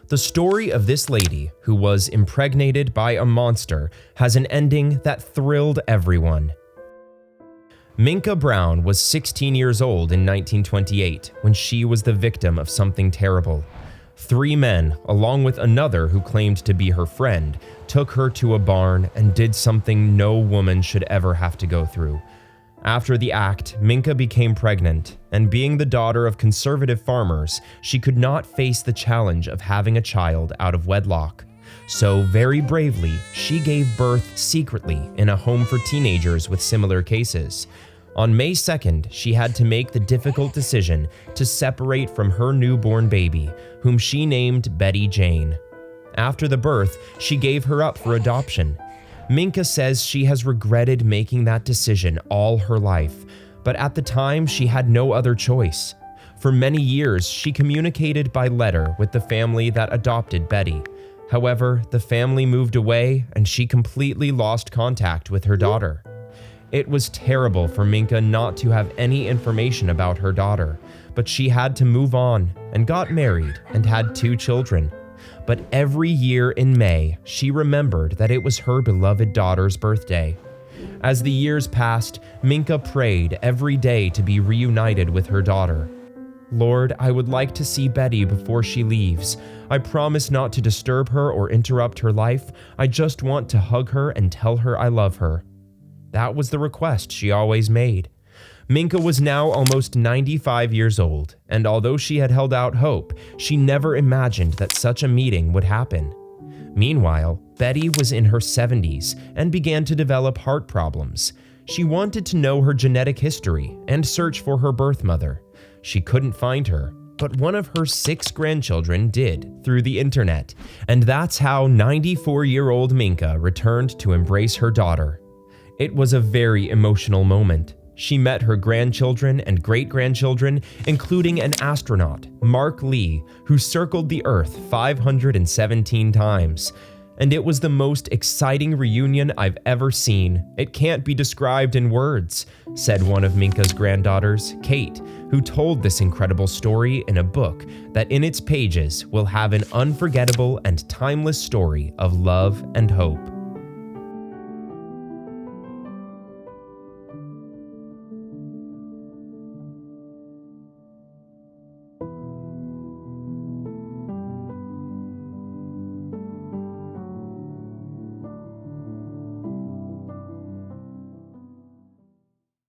The story of this lady, who was impregnated by a monster, has an ending that thrilled everyone. Minka Brown was 16 years old in 1928 when she was the victim of something terrible. 3 men, along with another who claimed to be her friend, took her to a barn and did something no woman should ever have to go through. After the act, Minka became pregnant, and being the daughter of conservative farmers, she could not face the challenge of having a child out of wedlock. So, very bravely, she gave birth secretly in a home for teenagers with similar cases. On May 2nd, she had to make the difficult decision to separate from her newborn baby, whom she named Betty Jane. After the birth, she gave her up for adoption. Minka says she has regretted making that decision all her life, but at the time she had no other choice. For many years, she communicated by letter with the family that adopted Betty. However, the family moved away and she completely lost contact with her daughter. It was terrible for Minka not to have any information about her daughter, but she had to move on and got married and had 2 children. But every year in May, she remembered that it was her beloved daughter's birthday. As the years passed, Minka prayed every day to be reunited with her daughter. Lord, I would like to see Betty before she leaves. I promise not to disturb her or interrupt her life. I just want to hug her and tell her I love her. That was the request she always made. Minka was now almost 95 years old, and although she had held out hope, she never imagined that such a meeting would happen. Meanwhile, Betty was in her 70s and began to develop heart problems. She wanted to know her genetic history and search for her birth mother. She couldn't find her, but one of her 6 grandchildren did through the internet, and that's how 94-year-old Minka returned to embrace her daughter. It was a very emotional moment. She met her grandchildren and great-grandchildren, including an astronaut, Mark Lee, who circled the Earth 517 times. And it was the most exciting reunion I've ever seen. It can't be described in words, said one of Minka's granddaughters, Kate, who told this incredible story in a book that in its pages will have an unforgettable and timeless story of love and hope.